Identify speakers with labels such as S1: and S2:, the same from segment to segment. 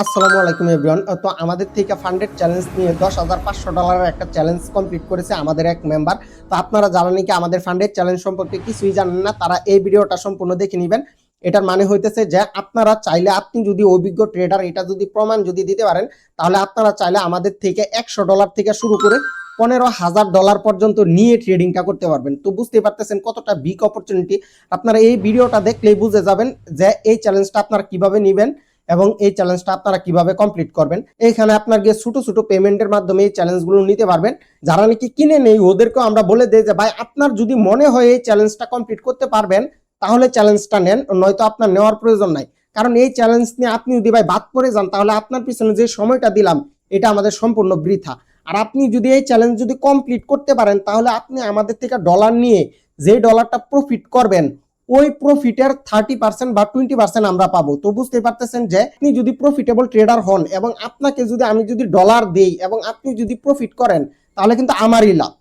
S1: আসসালামু আলাইকুম এভরিওয়ান। তো আমাদের থেকে ফান্ডেড চ্যালেঞ্জ নিয়ে $10,500 একটা চ্যালেঞ্জ কমপ্লিট করেছে আমাদের এক মেম্বার। তো আপনারা যারা নাকি আমাদের ফান্ডেড চ্যালেঞ্জ সম্পর্কে কিছুই জানেন না, তারা এই ভিডিওটা সম্পূর্ণ দেখে নেবেন। এটার মানে হইতেছে যে আপনারা চাইলে, আপনি যদি অভিজ্ঞ ট্রেডার, এটা যদি প্রমাণ যদি দিতে পারেন, তাহলে আপনারা চাইলে আমাদের থেকে $100 থেকে শুরু করে $15,000 পর্যন্ত নিয়ে ট্রেডিংটা করতে পারবেন। তো বুঝতে পারতেছেন কতটা বিগ অপরচুনিটি। আপনারা এই ভিডিওটা দেখলেই বুঝে যাবেন যে এই চ্যালেঞ্জটা আপনারা কিভাবে নেবেন এবং এই চ্যালেঞ্জটা আপনারা কিভাবে কমপ্লিট করবেন। এইখানে আপনার গিয়ে ছোট ছোট পেমেন্টের মাধ্যমে এই চ্যালেঞ্জগুলো নিতে পারবেন। যারা নাকি কিনে নেই ওদেরকেও আমরা বলে দিই যে ভাই, আপনার যদি মনে হয় এই চ্যালেঞ্জটা কমপ্লিট করতে পারবেন তাহলে চ্যালেঞ্জটা নেন, নয়তো আপনার নেওয়ার প্রয়োজন নাই। কারণ এই চ্যালেঞ্জ নিয়ে আপনি যদি ভাই বাদ পড়ে যান, তাহলে আপনার পিছনে যে সময়টা দিলাম এটা আমাদের সম্পূর্ণ বৃথা। আর আপনি যদি এই চ্যালেঞ্জ যদি কমপ্লিট করতে পারেন, তাহলে আপনি আমাদের থেকে ডলার নিয়ে যে ডলারটা প্রফিট করবেন, ওই প্রফিটের 30% বা 20% আমরা পাবো। তো বুঝতে পারতেছেন যে আপনি যদি প্রফিটেবল ট্রেডার হন এবং আপনাকে যদি আমি যদি ডলার দেই এবং আপনি যদি প্রফিট করেন, তাহলে কিন্তু আমারই লাভ।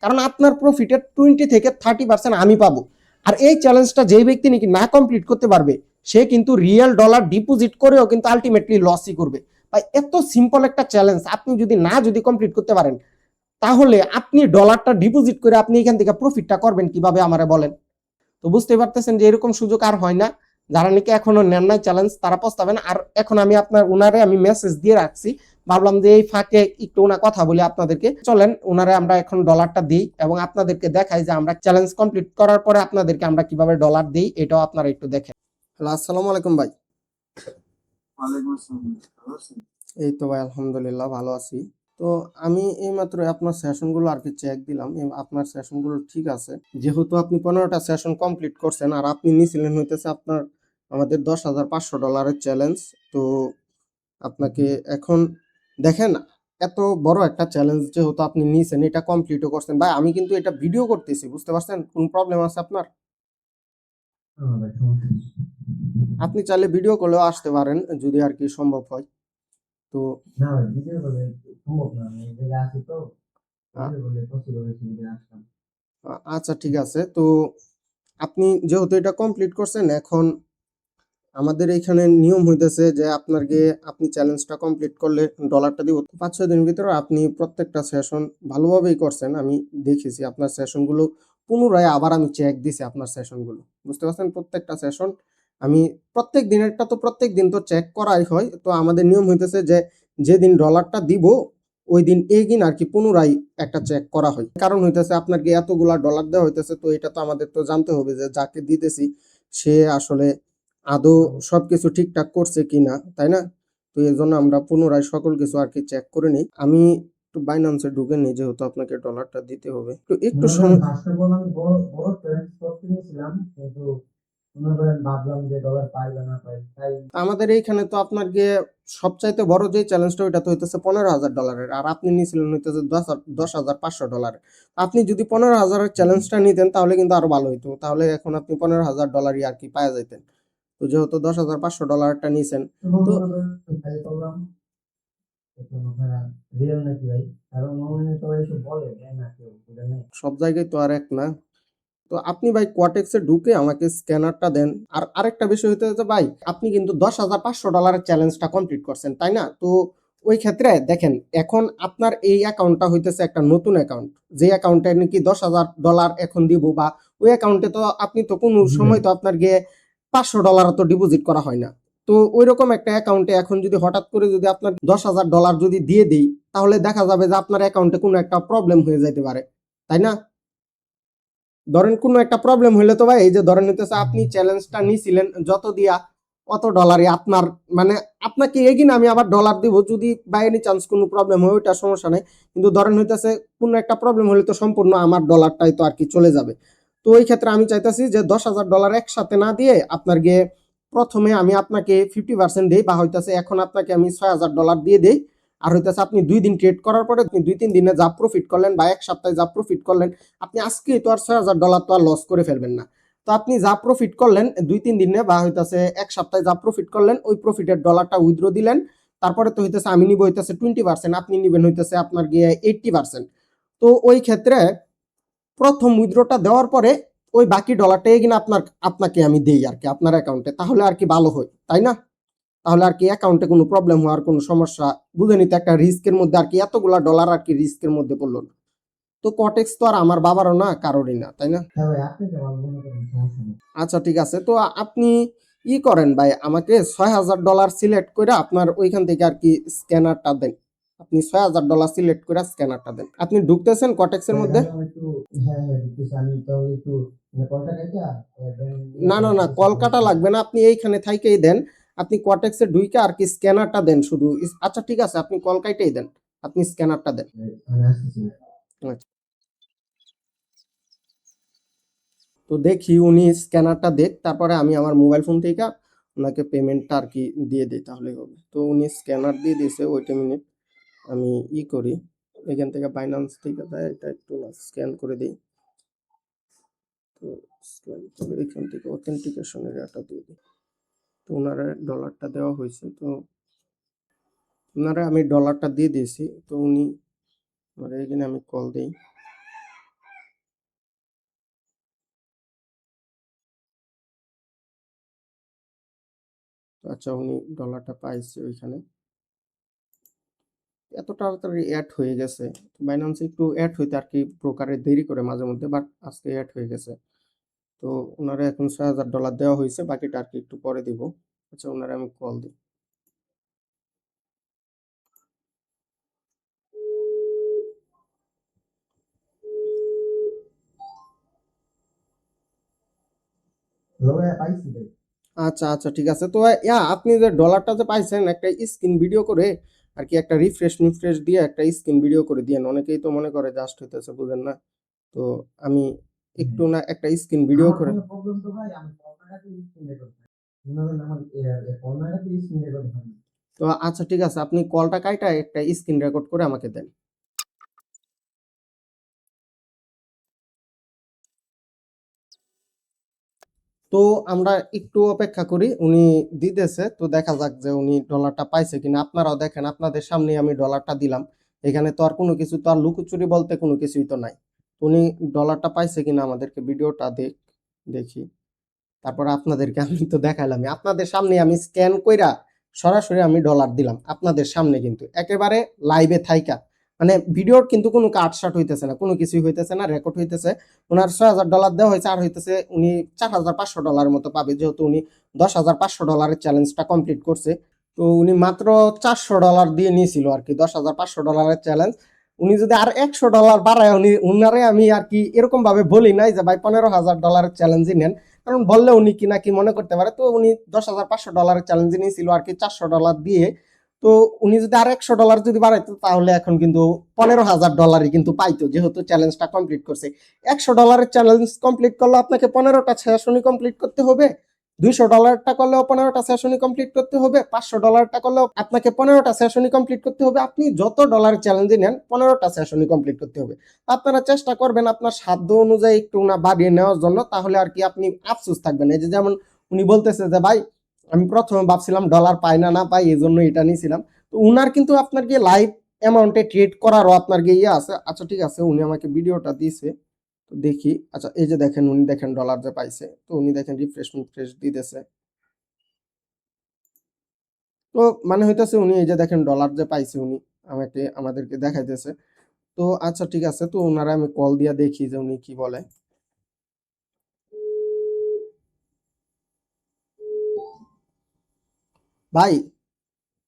S1: কারণ আপনার প্রফিটের 20 থেকে 30% আমি পাবো। আর এই চ্যালেঞ্জটা যেই ব্যক্তি নাকি না কমপ্লিট করতে পারবে, সে কিন্তু রিয়েল ডলার ডিপোজিট করেও কিন্তু আলটিমেটলি লসই করবে। ভাই, এত সিম্পল একটা চ্যালেঞ্জ আপনি যদি কমপ্লিট করতে পারেন, তাহলে আপনি ডলারটা ডিপোজিট করে আপনি এখান থেকে প্রফিটটা করবেন কিভাবে আমারে বলেন। তো বুঝতে পারতেছেন যে এরকম সুযোগ আর হয় না। যারা নাকি এখনো নেন নাই চ্যালেঞ্জ, তারা পস্তাবেন। আর এখন আমি আপনার উনারে আমি মেসেজ দিয়ে রাখছি, ভাবলাম যে এই ফাঁকে একটু ওনা কথা বলি আপনাদেরকে। চলেন উনারে আমরা এখন ডলারটা দিই এবং আপনাদেরকে দেখাই যে আমরা চ্যালেঞ্জ কমপ্লিট করার পরে আপনাদেরকে আমরা কিভাবে ডলার দিই, এটাও আপনারা একটু দেখেন। হ্যালো, আসসালামু আলাইকুম ভাই।
S2: ওয়ালাইকুম আসসালাম। ভালো আছেন?
S1: এই তো ভাই, আলহামদুলিল্লাহ ভালো আছি। তো আমি এইমাত্র আপনার সেশনগুলো আর কি চেক দিলাম, আপনার সেশনগুলো ঠিক আছে। যেহেতু আপনি 15টা সেশন কমপ্লিট করছেন আর আপনি নিয়েছিলেন হইতেছে আপনার আমাদের $10,500 চ্যালেঞ্জ। তো আপনাকে এখন দেখেন, এত বড় একটা চ্যালেঞ্জ যেহেতু আপনি নিয়েছেন, এটা কমপ্লিটও করছেন ভাই, আমি কিন্তু এটা ভিডিও করতেছি, বুঝতে পারছেন? কোন প্রবলেম আছে আপনার?
S2: ভাই সমস্যা নেই।
S1: আপনি চাইলে ভিডিও কলেও আসতে পারেন যদি আর কি সম্ভব হয়। তো
S2: না ভাই ভিডিও কলে সম্ভব না। আমি এই জায়গায় আছি তো,
S1: আ-
S2: ভিডিও কলে পসিবল হয়েছে বলে আসলাম।
S1: আচ্ছা, ঠিক আছে। তো আপনি যেহেতু এটা কমপ্লিট করছেন, এখন আমাদের এইখানে নিয়ম হইতেছে যে আপনাকে, আপনি চ্যালেঞ্জটা কমপ্লিট করলে ডলারটা দিব 5-6 দিনের ভিতরে। আপনি প্রত্যেকটা সেশন ভালোভাবেই করছেন, আমি দেখেছি আপনার সেশনগুলো। পুনরায় আবার আমি চেক দিছি আপনার সেশনগুলো, বুঝতে পারছেন? প্রত্যেকটা সেশন আমি প্রত্যেক দিনেরটা তো প্রত্যেক দিন তো চেক করাই হয়। তো আমাদের নিয়ম হইতেছে যে যেদিন ডলারটা দিব ওই দিন এই দিন আর কি পুনরায় একটা চেক করা হয়। কারণ হইতেছে আপনাকে এতগুলা ডলার দেওয়া হইতেছে, তো এটা তো আমাদের তো জানতে হবে যে যাকে দিতেছি সে আসলে আদৌ সবকিছু ঠিকঠাক করছে কিনা, তাই না? তো এই জন্য আমরা পুনরায় সকল কিছু আর কি চেক করে নিই। আমি একটু বাইন্যান্সে ঢুকে নিই, যেহেতু আপনাকে ডলারটা দিতে হবে। তো একটু
S2: মনে করেন
S1: সময়।
S2: ফার্স্ট অফ অল আমি বড় বড় চ্যালেঞ্জ করতে নিয়েছিলাম, কিন্তু মনে করেন ভাবলাম যে ডলার পাই বা না পাই, তাই
S1: আমাদের এইখানে তো আপনার গিয়ে সবচাইতে বড় যে চ্যালেঞ্জটা, ওইটা তো হইতেছে $15,000, আর আপনি নিয়েছিলেন হইতেছে $10,500। আপনি যদি 15,000-এর চ্যালেঞ্জটা নিতেন তাহলে কিন্তু আরো ভালো হইতো, তাহলে এখন আপনি $15,000 আর কি পাওয়া যাইতেন। তো যেহেতু $10,500-টা নিয়েছেন,
S2: এবং
S1: তো
S2: মনে করেন খালি করলাম রিয়েল নাকি ভাই, কারণ অনলাইনে তো এইসব বলে দেয় না কেউ, বুঝলেন?
S1: সব জায়গায় তো আর এক না। তো আপনি ভাই কোয়াটেক্সে ঢুকে আমাকে স্ক্যানারটা দেন। আর আরেকটা বিষয় হতে হচ্ছে ভাই, আপনি কিন্তু $10,500 চ্যালেঞ্জটা কমপ্লিট করছেন, তাই না? তো ওই ক্ষেত্রে দেখেন, এখন আপনার এই অ্যাকাউন্টটা হইতেছে একটা নতুন অ্যাকাউন্ট, যে অ্যাকাউন্টে নাকি $10,000 এখন দিব, বা ওই অ্যাকাউন্টে তো আপনি তো কোনো
S2: জি ভাই।
S1: সময় তো আপনার গিয়ে $500 তো ডিপোজিট করা হয় না। তো ওই রকম একটা অ্যাকাউন্টে এখন যদি হঠাৎ করে যদি আপনার $10,000 যদি দিয়ে দেই, তাহলে দেখা যাবে যে আপনার অ্যাকাউন্টে কোনো একটা প্রবলেম হয়ে যেতে পারে, তাই না? ধরেন কোনো একটা প্রবলেম হইলে তো ভাই, এই যে ধরেন হইতেছে আপনি চ্যালেঞ্জটা নিছিলেন যত দিয়া অত ডলারই আপনার, মানে আপনাকে এগিয়ে আমি আবার ডলার দিব যদি বাই এনি চান্স কোনো প্রবলেম হয়, ওইটা সমস্যা নেই। কিন্তু ধরেন হইতেছে কোনো একটা প্রবলেম হলে তো সম্পূর্ণ আমার ডলারটাই তো আর কি চলে যাবে। তো ওই ক্ষেত্রে আমি চাইতেছি যে $10,000 একসাথে না দিয়ে আপনার গিয়ে প্রথমে আমি আপনাকে 50% দিই, বা হইতেছে এখন আপনাকে আমি $6,000 দিয়ে দিই। আর হইতেছে আপনি 2 দিন ট্রেড করার পরে, আপনি 2-3 দিনে যা প্রফিট করলেন বা এক সপ্তাহে যা প্রফিট করলেন, আপনি আজকে তো আর $6,000 তো আর লস করে ফেলবেন না। তো আপনি যা প্রফিট করলেন 2-3 দিনে বা হইতেছে এক সপ্তাহে যা প্রফিট করলেন, ওই প্রফিটের ডলারটা উইথড্র দিলেন। তারপরে তো হইতেছে আমি নিব হইতেছে 20%, আপনি নিবেন হইতেছে আপনার গিয়ে 80%। তো ওই ক্ষেত্রে প্রথম উইথড্রটা দেওয়ার পরে ওই বাকি ডলারটাই কিনা আপনাকে আমি দেই আর কি আপনার অ্যাকাউন্টে, তাহলে আর কি ভালো হয়, তাই না? তাহলে আর কি অ্যাকাউন্টে কোনো প্রবলেম হওয়ার কোনো সমস্যা, বুঝেনি তো, একটা রিস্কের মধ্যে আর কি, এতগুলা ডলার আর কি রিস্কের মধ্যে পড়লো না। তো কটেক্স তো আর আমার বাবারও না কারোরই না, তাই না?
S2: হ্যাঁ ভাই, আপনি তো ভালো মনে করেন, সমস্যা নেই।
S1: আচ্ছা ঠিক আছে, তো আপনি করেন ভাই, আমাকে $6,000 সিলেক্ট করে আপনার ওইখান থেকে আর কি স্ক্যানারটা দেন। আপনি $6,000 সিলেক্ট করে স্ক্যানারটা দেন। আপনি ঢুকতেছেন কটেক্সের মধ্যে?
S2: তাহলে আমি একটু, হ্যাঁ হ্যাঁ ঢুকতেছি, আমি তো একটু মানে কলটা কাইটা
S1: না না না, কল কাটা লাগবে না, আপনি এইখানে থাইকেই দেন। আপনি কটেক্সে ঢুইকা আর কি স্ক্যানারটা দেন শুধু। আচ্ছা ঠিক আছে, আপনি কল কাইটাই দেন, আপনি স্ক্যানারটা দেন।
S2: আমি আসতেছি।
S1: আচ্ছা, তো দেখি উনি স্ক্যানারটা দেখ, তারপরে আমি আমার মোবাইল ফোন থেকে ওনাকে পেমেন্টটা আর কি দিয়ে দিই, তাহলেই হবে। তো উনি স্ক্যানার দিয়ে দিয়েছে, ওইটা মিনিট আমি করি, এখান থেকে বাইন্যান্স থেকে দেয়, এটা একটু স্ক্যান করে দিই। তো স্ক্যান করে এখান থেকে অথেন্টিকেশনের এটা দিয়ে দিই। তো ওনারা ডলারটা দেওয়া হয়েছে, তো ওনারা আমি ডলারটা দিয়ে দিয়েছি। তো উনি এখানে আমি কল দিই। আচ্ছা, উনি ডলারটা পাইছে ওইখানে, এত তাড়াতাড়ি অ্যাড হয়ে গেছে। বাইন্যান্সে একটু অ্যাড হইতে আর কি ব্রোকারে দেরি করে মাঝে মধ্যে, বাট আজকে অ্যাড হয়ে গেছে। তো ওনারা এখন $6,000 দেওয়া হয়েছে, বাকিটা আর কি একটু পরে দিব। আচ্ছা, ওনারা আমি কল দিই।
S2: হ্যালো ভাই, পাইছি ভাই।
S1: আচ্ছা আচ্ছা ঠিক আছে, তো আপনি যে ডলারটা যে পাইছেন, একটা স্ক্রিন ভিডিও করে আর কি, একটা রিফ্রেশ দিয়ে একটা স্ক্রিন ভিডিও করে দিয়েন। অনেকেই তো মনে করে জাস্ট হইতেছে, বুঝেন না। তো আমি একটু না একটা স্ক্রিন ভিডিও
S2: আমার
S1: করে।
S2: কোনো প্রবলেম তো ভাই, আমি কলটাকে স্ক্রিন রেকর্ড করি। মনে করেন আমার কলটাকে স্ক্রিন রেকর্ড হয় না।
S1: তো আচ্ছা ঠিক আছে, আপনি কলটা কাইটা একটা স্ক্রিন রেকর্ড করে আমাকে দেন। তো আমরা একটু অপেক্ষা করি, উনি দিতেছে, তো দেখা যাক যে উনি ডলারটা পাইছে কিনা। আপনারাও দেখেন, আপনাদের সামনে আমি ডলারটা দিলাম, এখানে তো আর কোনো কিছু, তো আর লুকোচুরি বলতে কোনো কিছুই তো নাই। তো উনি ডলারটা পাইছে কিনা আমাদেরকে ভিডিওটা দেখি, তারপর আপনাদেরকে আমি তো দেখাইলাম, আপনাদের সামনে আমি স্ক্যান কইরা সরাসরি আমি ডলার দিলাম আপনাদের সামনে, কিন্তু একেবারে লাইভে থাইকা, মানে ভিডিওর কিন্তু কোনো কাটশাট হইতেছে না, কোনো কিছুই হইতেছে না, রেকর্ড হইতেছে। ওনার $6,000 দেওয়া হয়েছে, আর হইতেছে উনি $4,500 মতো পাবে, যেহেতু উনি $10,500 চ্যালেঞ্জটা কমপ্লিট করছে। তো উনি মাত্র $400 দিয়ে নিয়েছিল আর কি, $10,500 চ্যালেঞ্জ। উনি যদি আর $100 বাড়ায়, উনারে আমি আর কি এরকম ভাবে বলি নাই যে ভাই $15,000 চ্যালেঞ্জই নেন, কারণ বললে উনি কি না কি মনে করতে পারে। তো উনি $10,500 চ্যালেঞ্জে নিয়েছিল আর কি $400 দিয়ে। তো উনি যদি আর $100 যদি বাড়াইতো, তাহলে এখন কিন্তু $15,000 কিন্তু পাইতো, যেহেতু চ্যালেঞ্জটা কমপ্লিট করছে। $100 চ্যালেঞ্জ কমপ্লিট করলে আপনাকে 15টা সেশনই কমপ্লিট করতে হবে, $200 করলেও 15টা সেশনই কমপ্লিট করতে হবে, $500 করলেও আপনাকে 15টা সেশনই কমপ্লিট করতে হবে। আপনি যত ডলারের চ্যালেঞ্জে নেন 15টা সেশনই কমপ্লিট করতে হবে। আপনারা চেষ্টা করবেন আপনার সাধ্য অনুযায়ী একটু না বাড়িয়ে নেওয়ার জন্য, তাহলে আর কি আপনি আফসোস থাকবেন। এই যে যেমন উনি বলতেছে যে ভাই, আমি প্রথমে ভাবছিলাম ডলার পাই না না পাই, এই জন্য এটা নিয়েছিলাম। তো উনার কিন্তু আপনার গিয়ে লাইভ অ্যামাউন্টে ট্রেড করারও আপনার গিয়ে ইয়ে আছে। আচ্ছা ঠিক আছে, উনি আমাকে ভিডিওটা দিয়েছে, তো দেখি। আচ্ছা, এই যে দেখেন, উনি দেখেন ডলার যে পাইছে, তো উনি দেখেন রিফ্রেশ দিতেছে। তো মানে হইতেছে উনি এই যে দেখেন ডলার যে পাইছে, উনি আমাদেরকে দেখাইতেছে। তো আচ্ছা ঠিক আছে, তো ওনারা আমি কল দিয়া দেখি যে উনি কি বলে। ভাই,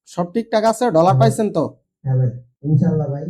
S1: সব ঠিকঠাক আছে? ডলার
S2: হ্যাঁ ভাই।
S1: পাইছেন তো?
S2: হ্যাঁ ভাই, ইনশাআল্লাহ ভাই।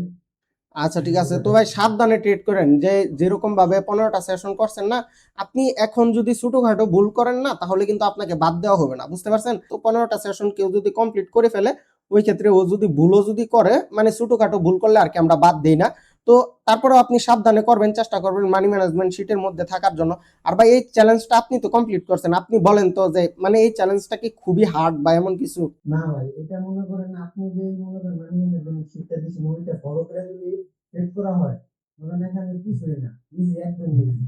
S1: আচ্ছা ঠিক আছে, তো ভাই সাবধানে ট্রেড করেন, যে যেরকম ভাবে 15টা সেশন করছেন না, আপনি এখন যদি ছোটখাটো ভুল করেন না, তাহলে কিন্তু আপনাকে বাদ দেওয়া হবে না, বুঝতে পারছেন? তো 15টা সেশন কেউ যদি কমপ্লিট করে ফেলে, ওই ক্ষেত্রে ও যদি ভুলও যদি করে, মানে ছোটখাটো ভুল করলে আর কি আমরা বাদ দিই না। তো তারপরে আপনি সাবধানে করবেন, চেষ্টা করবেন মানি ম্যানেজমেন্ট শিটের মধ্যে থাকার জন্য। আর ভাই, এই চ্যালেঞ্জটা আপনি তো কমপ্লিট করছেন, আপনি বলেন তো যে মানে এই চ্যালেঞ্জটা কি খুবই হার্ড বা এমন কিছু?
S2: না ভাই, এটা মনে করেন আপনি যে মনে করেন মানি ম্যানেজমেন্ট শিক্ষা দিচ্ছেন, ওইটা ফলো করে যদি চেক করা হয়, মনে করেন এখানে কিছুই না, ইজি, একদম ইজি।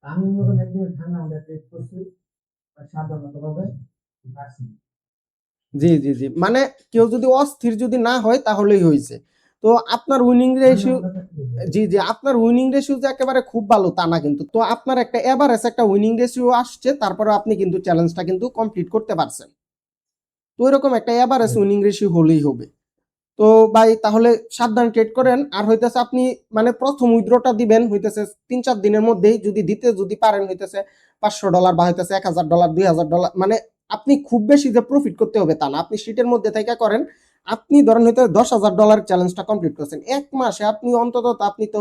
S2: আমি মনে করেন একদম ঠান্ডা মাথায় চেক করছি আর সাধারণত ভাবে পারছি।
S1: জি জি জি, মানে কেউ যদি অস্থির যদি না হয় তাহলেই হয়েছে। তো আপনার উইনিং
S2: ঠান্ডা
S1: রেশিও,
S2: মাথা থাকতে হবে।
S1: জি জি, আপনার উইনিং রেশিও যে একেবারে খুব ভালো তা না কিন্তু। তো আপনার একটা এভারেজ একটা উইনিং রেশিও আসছে, তারপরে আপনি কিন্তু চ্যালেঞ্জটা কিন্তু কমপ্লিট করতে পারছেন। তো এরকম একটা এভারেজ উইনিং রেশিও হলেই হবে। তো ভাই তাহলে সাবধান ট্রেড করেন। আর হইতেছে আপনি মানে প্রথম উইথড্রটা দিবেন হইতেছে 3-4 দিনের মধ্যেই যদি পারেন হইতেছে $500 বা হইতেছে $1000 $2000, মানে আপনি খুব বেশি যে প্রফিট করতে হবে তা না, আপনি শীটের মধ্যে থেকে করেন। আপনি ধরেন হয়তো $10,000 চ্যালেঞ্জটা কমপ্লিট করছেন এক মাসে, আপনি অন্তত আপনি তো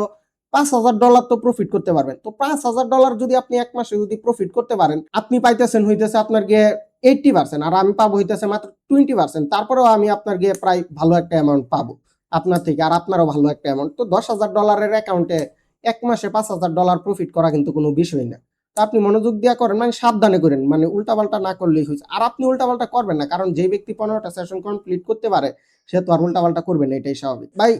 S1: $5,000 তো প্রফিট করতে পারবেন। তো $5,000 যদি আপনি এক মাসে যদি প্রফিট করতে পারেন, আপনি পাইতেছেন হইতেছে আপনার গিয়ে 80%, আর আমি পাবো হইতেছে মাত্র 20%। তারপরেও আমি আপনার গিয়ে প্রায় ভালো একটা অ্যামাউন্ট পাবো আপনার থেকে, আর আপনারও ভালো একটা অ্যামাউন্ট। তো $10,000 অ্যাকাউন্টে এক মাসে $5,000 প্রফিট করা কিন্তু কোনো বিষয় না। তো আপনি মনোযোগ দিয়ে করেন, মানে সাবধানে করেন, মানে উল্টাপাল্টা না করলেই হয়েছে। আর আপনি উল্টাপাল্টা করবেন না, কারণ যে ব্যক্তি 15টা সেশন কমপ্লিট করতে পারে সে তো আর উল্টাপাল্টা করবে না, এটাই স্বাভাবিক ভাই।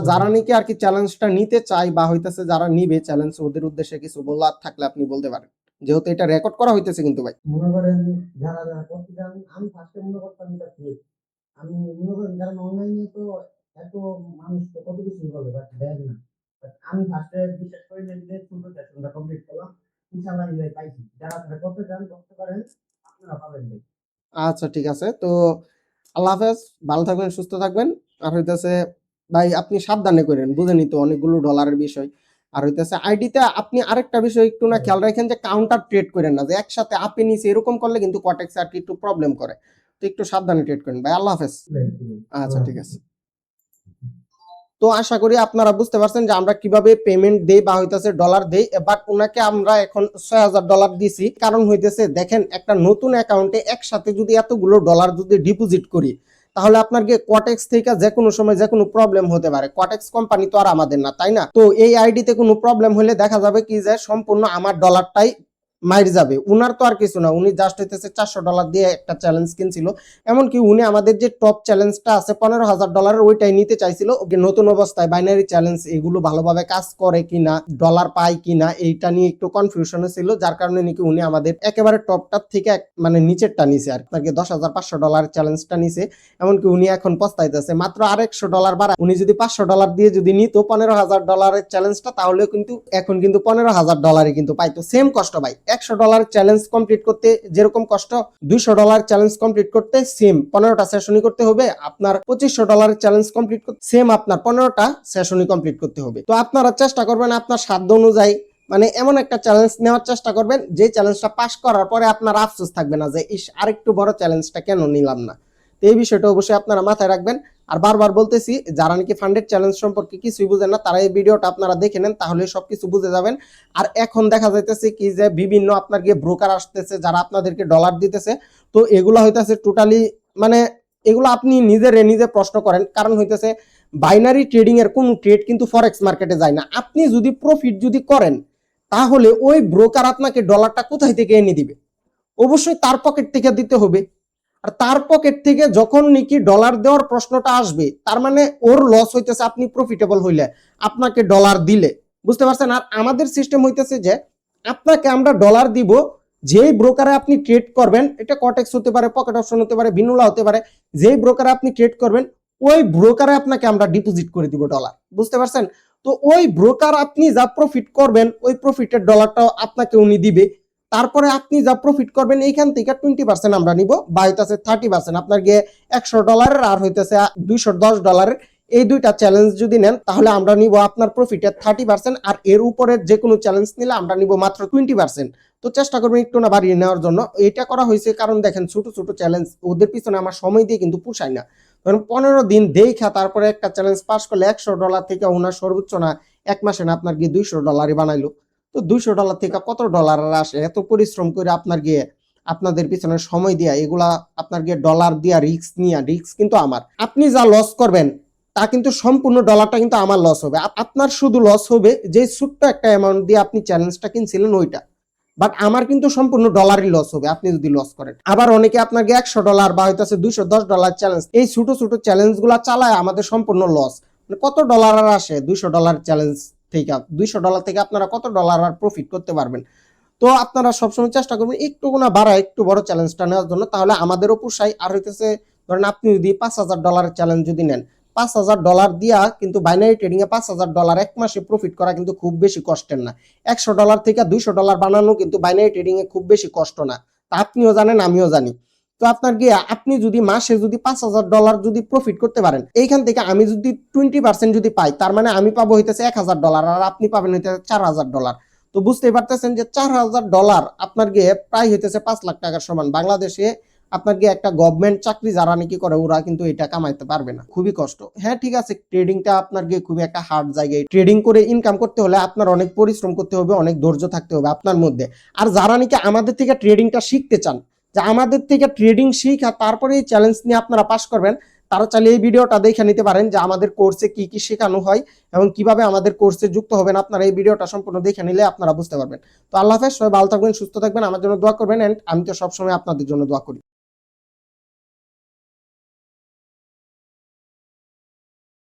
S1: যারা নাকি আর কি চ্যালেঞ্জটা নিতে চায় বা হইতেছে যারা নিবে চ্যালেঞ্জ, ওদের উদ্দেশ্যে কিছু বলার থাকলে আপনি বলতে পারেন, যেহেতু এটা রেকর্ড করা হইতেছে কিন্তু ভাই।
S2: মনে করেন যারা যারা করতে চান, আমি ফার্স্টে মনে করতাম এটা ফেক। আমি মনে করেন কারণ অনলাইনে তো এত মানুষ তো কত কিছুই বলে, বাট দেখ না। But আমি ফার্স্টে বিশ্বাস করি না যে ছোট সেশনটা কমপ্লিট করলাম, ইনশাআল্লাহ ইলাই পাইছি। যারা যারা করতে চান করতে পারেন, আপনারা পাবেন ভাই।
S1: আচ্ছা ঠিক আছে, তো আল্লাহ হাফেজ, ভালো থাকবেন, সুস্থ থাকবেন। আর হইতেছে ভাই আপনি সাবধানে করেন, বুঝেনি তো অনেকগুলো ডলারের বিষয়। আর হইতেছে আইডিতে আপনি আরেকটা বিষয় একটু না খেয়াল রাখেন যে কাউন্টার ট্রেড করেন না, যে একসাথে আপে নিচে এরকম করলে কিন্তু কটেক্স আর কি একটু প্রবলেম করে। তো একটু সাবধানে ট্রেড করেন ভাই। আল্লাহ হাফেজ। আচ্ছা ঠিক আছে। তো আশা করি আপনারা বুঝতে পারছেন যে আমরা কিভাবে পেমেন্ট দেই বা হইতেছে ডলার দেই। বাট ওনাকে আমরা এখন $6,000 দিছি, কারণ হইতেছে দেখেন একটা নতুন অ্যাকাউন্টে একসাথে যদি এতগুলো ডলার যদি ডিপোজিট করি, তাহলে আপনার গিয়ে কটেক্স থেকে যে কোনো সময় যে কোনো প্রবলেম হতে পারে। কটেক্স কোম্পানি তো আর আমাদের না, তাই না? তো এই আইডিতে কোনো প্রবলেম হলে দেখা যাবে কি যে সম্পূর্ণ আমার ডলারটাই মাইর যাবে। উনার তো আর কিছু না, উনি জাস্ট হইতেছে $400 দিয়ে একটা চ্যালেঞ্জ কিনছিল। এমনকি উনি আমাদের যে টপ চ্যালেঞ্জটা আছে $15,000 ওইটাই নিতে চাইছিল। ওকে নতুন অবস্থায় বাইনারি চ্যালেঞ্জ এগুলো ভালোভাবে কাজ করে কিনা, ডলার পায় কিনা, এইটা নিয়ে একটু কনফিউশনে ছিল, যার কারণে নাকি উনি আমাদের একেবারে টপটার থেকে মানে নিচেরটা নিছে আর কি, $10,500 চ্যালেঞ্জটা নিছে। এমনকি উনি এখন পস্তাইতেছে, মাত্র আর $100 বাড়া উনি যদি $500 দিয়ে যদি নিত $15,000 চ্যালেঞ্জটা, তাহলে কিন্তু এখন কিন্তু $15,000 কিন্তু পাইতো। সেম কষ্ট ভাই, $100 চ্যালেঞ্জ কমপ্লিট করতে যেরকম কষ্ট, $200 চ্যালেঞ্জ কমপ্লিট করতে সেম 15টা সেশনই করতে হবে। আপনার $2,500 চ্যালেঞ্জ কমপ্লিট করতে সেম আপনার 15টা সেশনই কমপ্লিট করতে হবে। তো আপনারা চেষ্টা করবেন আপনার সাধ্য অনুযায়ী, মানে এমন একটা চ্যালেঞ্জ নেওয়ার চেষ্টা করবেন যে চ্যালেঞ্জটা পাস করার পরে আপনার আফসোস থাকবে না যে ইস আরেকটু বড় চ্যালেঞ্জটা কেন নিলাম না। তো এই বিষয়টা অবশ্যই আপনারা মাথায় রাখবেন। আর বারবার বলতেছি, যারা নাকি ফান্ডেড চ্যালেঞ্জ সম্পর্কে কিছুই বুঝেন না, তারা এই ভিডিওটা আপনারা দেখে নেন, তাহলে সবকিছু বুঝে যাবেন। আর এখন দেখা যাইতেছে কি যে বিভিন্ন আপনার গিয়ে ব্রোকার আসতেছে যারা আপনাদেরকে ডলার দিতেছে। তো এগুলো হইতেছে টোটালি মানে এগুলো আপনি নিজে প্রশ্ন করেন, কারণ হইতেছে বাইনারি ট্রেডিং এর কোন ট্রেড কিন্তু ফরেক্স মার্কেটে যায় না। আপনি যদি প্রফিট যদি করেন, তাহলে ওই ব্রোকার আপনাকে ডলারটা কোথায় থেকে এনে দিবে? অবশ্যই তার পকেট থেকে দিতে হবে। আর তার পকেট থেকে যখন নাকি ডলার দেওয়ার প্রশ্নটা আসবে, তার মানে ওর লস হইতেছে আপনি প্রফিটেবল হইলে, আপনাকে ডলার দিলে। বুঝতে পারছেন? আর আমাদের সিস্টেম হইতেছে যে আপনাকে আমরা ডলার দিব, যেই ব্রোকারে আপনি ট্রেড করবেন, এটা কটেক্স হতে পারে, পকেট অপশন হতে পারে, ভিনুলা হতে পারে, যেই ব্রোকারে আপনি ট্রেড করবেন ওই ব্রোকারে আপনাকে আমরা ডিপোজিট করে দিব ডলার। বুঝতে পারছেন? তো ওই ব্রোকার আপনি যা প্রফিট করবেন ওই প্রফিটের ডলারটাও আপনাকে উনি দিবে। তারপরে আপনি যা প্রফিট করবেন এইখান থেকে 20% আমরা নিব, বা হইতেছে 30% আপনার গিয়ে $100 আর হইতেছে $210। এই দুইটা চ্যালেঞ্জ যদি নেন তাহলে আমরা নিব আপনার প্রফিটের 30%, আর এর উপরের যে কোনো চ্যালেঞ্জ নিলে আমরা নিব মাত্র 20%। তো চেষ্টা করবেন একটু না বাড়িয়ে নেওয়ার জন্য। এটা করা হয়েছে কারণ দেখেন ছোট ছোট চ্যালেঞ্জ ওদের পিছনে আমার সময় দিয়ে কিন্তু পোষায় না। কারণ 15 দিন দেখা তারপরে একটা চ্যালেঞ্জ পাস করলে $100 থেকে ওনার সর্বোচ্চ না এক মাসে না আপনার গিয়ে $200 বানাইলো। তো $200 থেকে কত ডলার আসে? এত পরিশ্রম করে আপনার গিয়ে আপনাদের পিছনে সময় দিয়া এগুলা আপনার গিয়ে ডলার দিয়া রিস্ক নিয়া, রিস্ক কিন্তু আমার। আপনি যা লস করবেন তা কিন্তু সম্পূর্ণ ডলারটা কিন্তু আমার লস হবে। আপনার শুধু লস হবে যে ছোট্ট একটা অ্যামাউন্ট দিয়ে আপনি চ্যালেঞ্জটা কিনছিলেন ওইটা, বাট আমার কিন্তু সম্পূর্ণ ডলারই লস হবে আপনি যদি লস করেন। আবার অনেকে আপনাকে $100 বা হইতেছে $210 চ্যালেঞ্জ, এই ছোট ছোট চ্যালেঞ্জ গুলা চালায় আমাদের সম্পূর্ণ লস। কত ডলার আর আসে $200 চ্যালেঞ্জ থেকে? $200 থেকে আপনারা কত ডলার আর প্রফিট করতে পারবেন? তো আপনারা সবসময় চেষ্টা করবেন একটু গুণা বাড়ায় একটু বড় চ্যালেঞ্জটা নেওয়ার জন্য, তাহলে আমাদেরও পোষায়। আর হইতেছে ধরেন আপনি যদি $5,000 চ্যালেঞ্জ যদি নেন, $5,000 দিয়া কিন্তু বাইনারি ট্রেডিং এ $5,000 এক মাসে প্রফিট করা কিন্তু খুব বেশি কষ্টের না। $100 থেকে $200 বানানো কিন্তু বাইনারি ট্রেডিং এ খুব বেশি কষ্ট না, তা আপনিও জানেন আমিও জানি। তো আপনার গিয়ে আপনি যদি মাসে যদি $5,000 যদি প্রফিট করতে পারেন, এইখান থেকে আমি যদি 20% যদি পাই, তার মানে আমি পাবো হইতেছে $1,000 আর আপনি পাবেন হইতেছে $4,000। তো বুঝতেই পারতেছেন যে $4,000 আপনার গিয়ে প্রায় হইতেছে 5 লাখ টাকার সমান। বাংলাদেশে আপনার গিয়ে একটা গভর্নমেন্ট চাকরি যারা নাকি করে ওরা কিন্তু এটা কামাইতে পারবে না, খুবই কষ্ট। হ্যাঁ ঠিক আছে, ট্রেডিংটা আপনার গিয়ে খুবই একটা হার্ড জায়গায়। ট্রেডিং করে ইনকাম করতে হলে আপনার অনেক পরিশ্রম করতে হবে, অনেক ধৈর্য থাকতে হবে আপনার মধ্যে। আর যারা নাকি আমাদের থেকে ট্রেডিংটা শিখতে চান, যে আমাদের থেকে ট্রেডিং শিখা তারপরে এই চ্যালেঞ্জ নিয়ে আপনারা পাস করবেন, তারা চাইলে এই ভিডিওটা দেখে নিতে পারেন যে আমাদের কোর্সে কি কি শেখানো হয় এবং কিভাবে আমাদের কোর্সে যুক্ত হবেন। আপনারা এই ভিডিওটা সম্পূর্ণ দেখে নিলে আপনারা বুঝতে পারবেন। তো আল্লাহ হাফেজ, সবাই ভালো থাকবেন, সুস্থ থাকবেন, আমার জন্য দোয়া করবেন। এন্ড আমি তো সবসময় আপনাদের জন্য দোয়া করি।